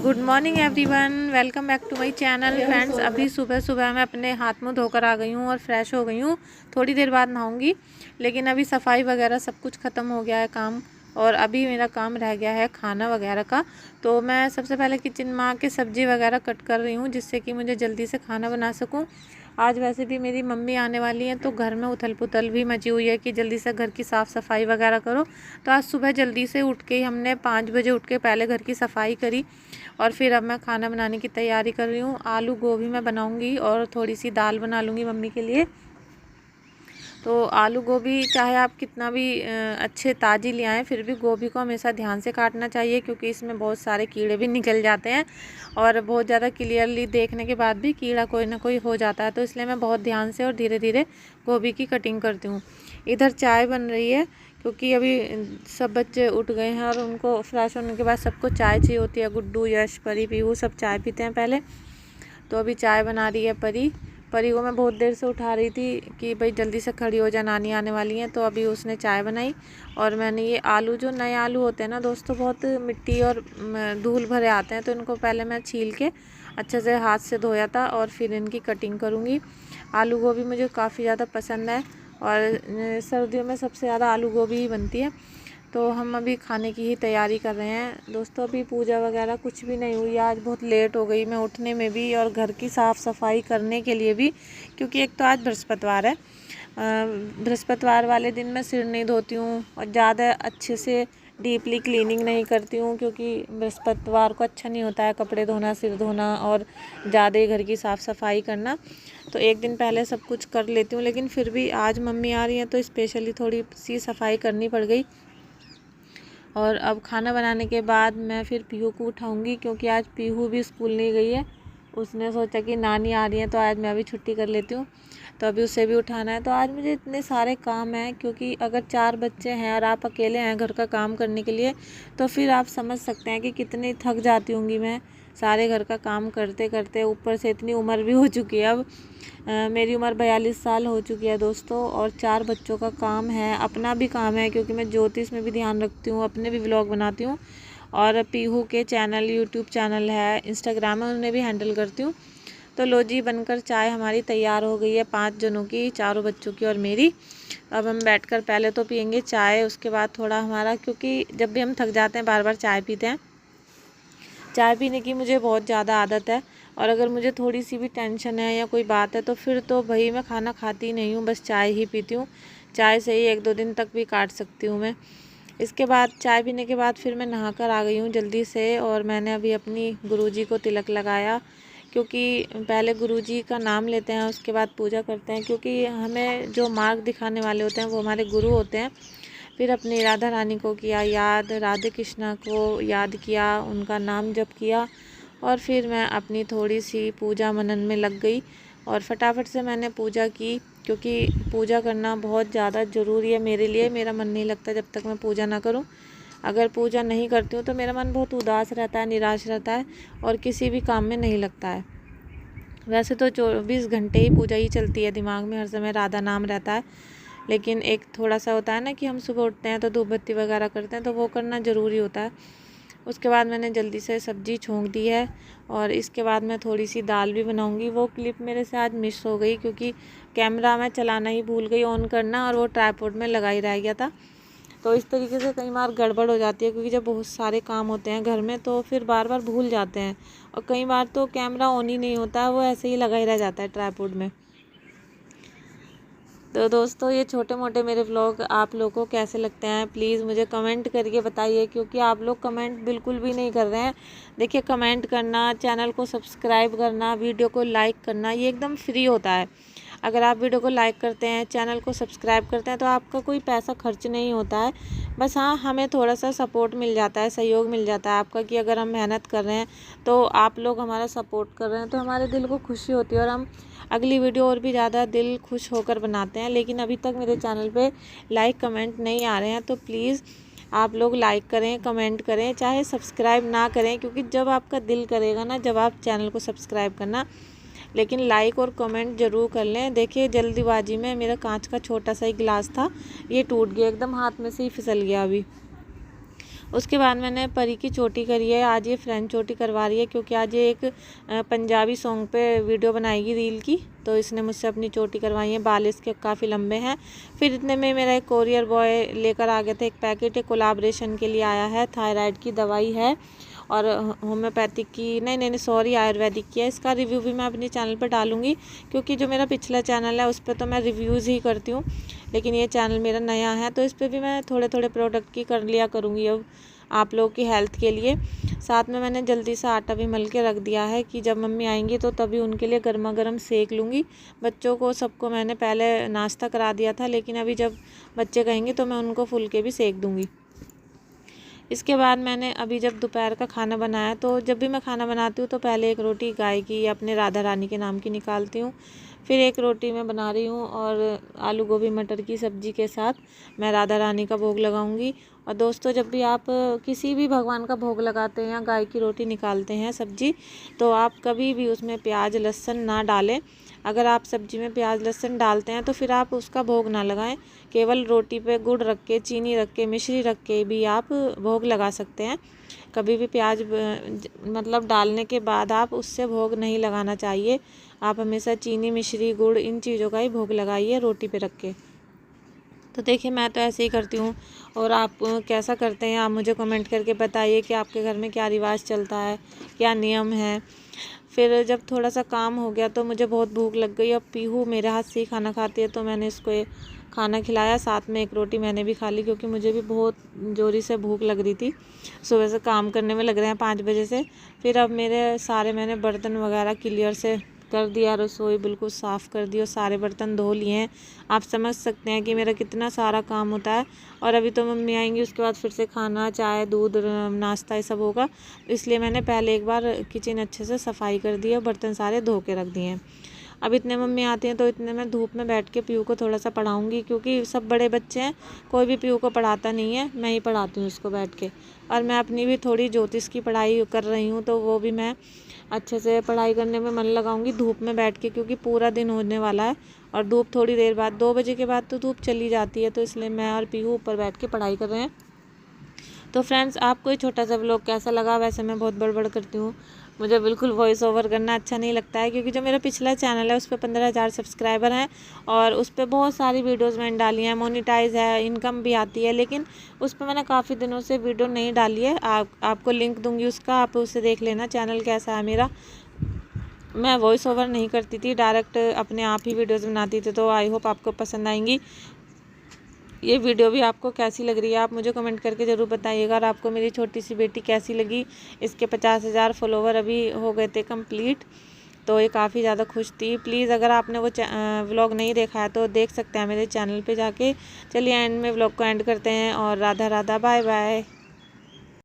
Good morning everyone, welcome back to my channel. Friends, अभी सुबह सुबह मैं अपने हाथ मुंह धोकर आ गई हूँ और फ्रेश हो गई हूँ। थोड़ी देर बाद नहाऊंगी, लेकिन अभी सफाई वगैरह सब कुछ ख़त्म हो गया है काम। और अभी मेरा काम रह गया है खाना वगैरह का। तो मैं सबसे पहले किचन में आके सब्ज़ी वगैरह कट कर रही हूँ, जिससे कि मुझे जल्दी से खाना बना सकूँ। आज वैसे भी मेरी मम्मी आने वाली हैं, तो घर में उथल पुथल भी मची हुई है कि जल्दी से घर की साफ़ सफाई वगैरह करो। तो आज सुबह जल्दी से उठ के हमने 5 बजे उठ के पहले घर की सफाई करी और फिर अब मैं खाना बनाने की तैयारी कर रही हूँ। आलू गोभी मैं बनाऊँगी और थोड़ी सी दाल बना लूँगी मम्मी के लिए। तो आलू गोभी चाहे आप कितना भी अच्छे ताज़ी ले आएँ, फिर भी गोभी को हमेशा ध्यान से काटना चाहिए, क्योंकि इसमें बहुत सारे कीड़े भी निकल जाते हैं और बहुत ज़्यादा क्लियरली देखने के बाद भी कीड़ा कोई ना कोई हो जाता है। तो इसलिए मैं बहुत ध्यान से और धीरे धीरे गोभी की कटिंग करती हूँ। इधर चाय बन रही है, क्योंकि अभी सब बच्चे उठ गए हैं और उनको फ्रेश होने के बाद सबको चाय चाहिए होती है। गुड्डू, यश, परी, पीहू सब चाय पीते हैं पहले। तो अभी चाय बना रही है परी को मैं बहुत देर से उठा रही थी कि भाई जल्दी से खड़ी हो जा, नानी आने वाली हैं। तो अभी उसने चाय बनाई और मैंने ये आलू, जो नए आलू होते हैं ना दोस्तों, बहुत मिट्टी और धूल भरे आते हैं, तो इनको पहले मैं छील के अच्छे से हाथ से धोया था और फिर इनकी कटिंग करूँगी। आलू गोभी मुझे काफ़ी ज़्यादा पसंद है और सर्दियों में सबसे ज़्यादा आलू गोभी ही बनती है। तो हम अभी खाने की ही तैयारी कर रहे हैं दोस्तों। अभी पूजा वगैरह कुछ भी नहीं हुई, आज बहुत लेट हो गई मैं उठने में भी और घर की साफ़ सफाई करने के लिए भी, क्योंकि एक तो आज बृहस्पतिवार है। बृहस्पतिवार वाले दिन मैं सिर नहीं धोती हूँ और ज़्यादा अच्छे से डीपली क्लीनिंग नहीं करती हूँ, क्योंकि बृहस्पतिवार को अच्छा नहीं होता है कपड़े धोना, सिर धोना और ज़्यादा ही घर की साफ़ सफाई करना। तो एक दिन पहले सब कुछ कर लेती हूँ, लेकिन फिर भी आज मम्मी आ रही हैं तो स्पेशली थोड़ी सी सफाई करनी पड़ गई। और अब खाना बनाने के बाद मैं फिर पीहू को उठाऊंगी, क्योंकि आज पीहू भी स्कूल नहीं गई है। उसने सोचा कि नानी आ रही है तो आज मैं भी छुट्टी कर लेती हूँ, तो अभी उसे भी उठाना है। तो आज मुझे इतने सारे काम हैं, क्योंकि अगर 4 बच्चे हैं और आप अकेले हैं घर का काम करने के लिए, तो फिर आप समझ सकते हैं कि कितनी थक जाती होंगी मैं सारे घर का काम करते करते। ऊपर से इतनी उम्र भी हो चुकी है अब, मेरी उम्र 42 साल हो चुकी है दोस्तों, और 4 बच्चों का काम है, अपना भी काम है, क्योंकि मैं ज्योतिष में भी ध्यान रखती हूँ, अपने भी व्लॉग बनाती हूँ और पीहू के चैनल, यूट्यूब चैनल है, इंस्टाग्राम है, उन्हें भी हैंडल करती हूँ। तो लो जी, बनकर चाय हमारी तैयार हो गई है 5 जनों की, 4 बच्चों की और मेरी। अब हम बैठकर पहले तो पियेंगे चाय, उसके बाद थोड़ा हमारा, क्योंकि जब भी हम थक जाते हैं बार बार चाय पीते हैं। चाय पीने की मुझे बहुत ज़्यादा आदत है, और अगर मुझे थोड़ी सी भी टेंशन है या कोई बात है तो फिर तो भाई मैं खाना खाती नहीं हूँ, बस चाय ही पीती हूँ। चाय से ही 1-2 दिन तक भी काट सकती हूँ मैं। इसके बाद चाय पीने के बाद फिर मैं नहाकर आ गई हूँ जल्दी से, और मैंने अभी अपनी गुरुजी को तिलक लगाया, क्योंकि पहले गुरुजी का नाम लेते हैं उसके बाद पूजा करते हैं, क्योंकि हमें जो मार्ग दिखाने वाले होते हैं वो हमारे गुरु होते हैं। फिर अपनी राधा रानी को किया याद, राधे कृष्णा को याद किया, उनका नाम जप किया, और फिर मैं अपनी थोड़ी सी पूजा मनन में लग गई और फटाफट से मैंने पूजा की, क्योंकि पूजा करना बहुत ज़्यादा ज़रूरी है मेरे लिए। मेरा मन नहीं लगता जब तक मैं पूजा ना करूं। अगर पूजा नहीं करती हूँ तो मेरा मन बहुत उदास रहता है, निराश रहता है और किसी भी काम में नहीं लगता है। वैसे तो 24 घंटे ही पूजा ही चलती है, दिमाग में हर समय राधा नाम रहता है, लेकिन एक थोड़ा सा होता है ना कि हम सुबह उठते हैं तो धूप बत्ती वगैरह करते हैं, तो वो करना ज़रूरी होता है। उसके बाद मैंने जल्दी से सब्ज़ी छोंक दी है और इसके बाद मैं थोड़ी सी दाल भी बनाऊंगी। वो क्लिप मेरे से आज मिस हो गई, क्योंकि कैमरा मैं चलाना ही भूल गई ऑन करना, और वो ट्राइपॉड में लगा ही रह गया था। तो इस तरीके से कई बार गड़बड़ हो जाती है, क्योंकि जब बहुत सारे काम होते हैं घर में तो फिर बार बार भूल जाते हैं, और कई बार तो कैमरा ऑन ही नहीं होता, वो ऐसे ही लगा ही रह जाता है ट्राइपॉड में। तो दोस्तों, ये छोटे मोटे मेरे व्लॉग आप लोगों को कैसे लगते हैं प्लीज़ मुझे कमेंट करके बताइए, क्योंकि आप लोग कमेंट बिल्कुल भी नहीं कर रहे हैं। देखिए, कमेंट करना, चैनल को सब्सक्राइब करना, वीडियो को लाइक करना, ये एकदम फ्री होता है। अगर आप वीडियो को लाइक करते हैं, चैनल को सब्सक्राइब करते हैं, तो आपका कोई पैसा खर्च नहीं होता है। बस हाँ, हमें थोड़ा सा सपोर्ट मिल जाता है, सहयोग मिल जाता है आपका, कि अगर हम मेहनत कर रहे हैं तो आप लोग हमारा सपोर्ट कर रहे हैं, तो हमारे दिल को खुशी होती है और हम अगली वीडियो और भी ज़्यादा दिल खुश होकर बनाते हैं। लेकिन अभी तक मेरे चैनल पे लाइक कमेंट नहीं आ रहे हैं, तो प्लीज़ आप लोग लाइक करें, कमेंट करें, चाहे सब्सक्राइब ना करें, क्योंकि जब आपका दिल करेगा ना, जब आप चैनल को सब्सक्राइब करना, लेकिन लाइक और कमेंट ज़रूर कर लें। देखिए, जल्दीबाजी में मेरा कांच का छोटा सा ही गिलास था, ये टूट गया, एकदम हाथ में से ही फिसल गया अभी। उसके बाद मैंने परी की चोटी करी है। आज ये फ्रेंच चोटी करवा रही है क्योंकि आज ये एक पंजाबी सॉन्ग पे वीडियो बनाएगी रील की, तो इसने मुझसे अपनी चोटी करवाई है। बाल इसके काफ़ी लंबे हैं। फिर इतने में मेरा एक कोरियर बॉय लेकर आ गया था एक पैकेट, कोलाब्रेशन के लिए आया है। थायराइड की दवाई है और होम्योपैथिक की नहीं सॉरी आयुर्वेदिक की है। इसका रिव्यू भी मैं अपने चैनल पर डालूँगी क्योंकि जो मेरा पिछला चैनल है उस पर तो मैं रिव्यूज़ ही करती हूँ, लेकिन ये चैनल मेरा नया है तो इस पर भी मैं थोड़े थोड़े प्रोडक्ट की कर लिया करूँगी अब आप लोगों की हेल्थ के लिए। साथ में मैंने जल्दी से आटा भी मल के रख दिया है कि जब मम्मी आएंगी तो तभी उनके लिए गर्मा गर्म सेक लूँगी। बच्चों को सबको मैंने पहले नाश्ता करा दिया था, लेकिन अभी जब बच्चे कहेंगे तो मैं उनको फुलके भी सेक दूँगी। इसके बाद मैंने अभी जब दोपहर का खाना बनाया, तो जब भी मैं खाना बनाती हूँ तो पहले एक रोटी गाय की अपने राधा रानी के नाम की निकालती हूँ, फिर एक रोटी मैं बना रही हूँ और आलू गोभी मटर की सब्ज़ी के साथ मैं राधा रानी का भोग लगाऊंगी। और दोस्तों, जब भी आप किसी भी भगवान का भोग लगाते हैं या गाय की रोटी निकालते हैं सब्ज़ी, तो आप कभी भी उसमें प्याज लहसुन ना डालें। अगर आप सब्ज़ी में प्याज लहसुन डालते हैं तो फिर आप उसका भोग ना लगाएं। केवल रोटी पे गुड़ रख के, चीनी रख के, मिश्री रख के भी आप भोग लगा सकते हैं। कभी भी प्याज मतलब डालने के बाद आप उससे भोग नहीं लगाना चाहिए। आप हमेशा चीनी, मिश्री, गुड़ इन चीज़ों का ही भोग लगाइए रोटी पे रख के। तो देखिए, मैं तो ऐसे ही करती हूँ और आप कैसा करते हैं आप मुझे कमेंट करके बताइए कि आपके घर में क्या रिवाज चलता है, क्या नियम है। फिर जब थोड़ा सा काम हो गया तो मुझे बहुत भूख लग गई। अब पीहू मेरे हाथ से ही खाना खाती है तो मैंने इसको खाना खिलाया, साथ में एक रोटी मैंने भी खा ली क्योंकि मुझे भी बहुत जोरी से भूख लग रही थी। सुबह से काम करने में लग रहे हैं 5 बजे से। फिर अब मैंने बर्तन वगैरह क्लियर से कर दिया, रसोई बिल्कुल साफ़ कर दी और सारे बर्तन धो लिए हैं। आप समझ सकते हैं कि मेरा कितना सारा काम होता है। और अभी तो मम्मी आएंगी, उसके बाद फिर से खाना, चाय, दूध, नाश्ता ये सब होगा, इसलिए मैंने पहले एक बार किचन अच्छे से सफाई कर दी है, बर्तन सारे धो के रख दिए हैं। अब इतने मम्मी आती हैं तो इतने मैं धूप में बैठ के पीहू को थोड़ा सा पढ़ाऊँगी क्योंकि सब बड़े बच्चे हैं, कोई भी पीहू को पढ़ाता नहीं है, मैं ही पढ़ाती हूँ उसको बैठ के। और मैं अपनी भी थोड़ी ज्योतिष की पढ़ाई कर रही हूँ, तो वो भी मैं अच्छे से पढ़ाई करने में मन लगाऊंगी धूप में बैठ के, क्योंकि पूरा दिन होने वाला है और धूप थोड़ी देर बाद 2 बजे के बाद तो धूप चली जाती है, तो इसलिए मैं और पीहू ऊपर बैठ के पढ़ाई कर रहे हैं। तो फ्रेंड्स, आपको ये छोटा सा व्लॉग कैसा लगा? वैसे मैं बहुत बड़बड़ करती हूँ, मुझे बिल्कुल वॉइस ओवर करना अच्छा नहीं लगता है क्योंकि जो मेरा पिछला चैनल है उस पर 15,000 सब्सक्राइबर हैं और उस पर बहुत सारी वीडियोस मैंने डाली हैं, मोनेटाइज है, इनकम भी आती है, लेकिन उस पर मैंने काफ़ी दिनों से वीडियो नहीं डाली है। आपको लिंक दूंगी उसका, आप उसे देख लेना चैनल कैसा है मेरा। मैं वॉइस ओवर नहीं करती थी, डायरेक्ट अपने आप ही वीडियोज़ बनाती थी, तो आई होप आपको पसंद आएंगी। ये वीडियो भी आपको कैसी लग रही है आप मुझे कमेंट करके ज़रूर बताइएगा। और आपको मेरी छोटी सी बेटी कैसी लगी? इसके 50,000 फॉलोवर अभी हो गए थे कंप्लीट, तो ये काफ़ी ज़्यादा खुश थी। प्लीज़ अगर आपने वो व्लॉग नहीं देखा है तो देख सकते हैं मेरे चैनल पे जाके। चलिए एंड में व्लॉग को एंड करते हैं और राधा राधा, बाय बाय।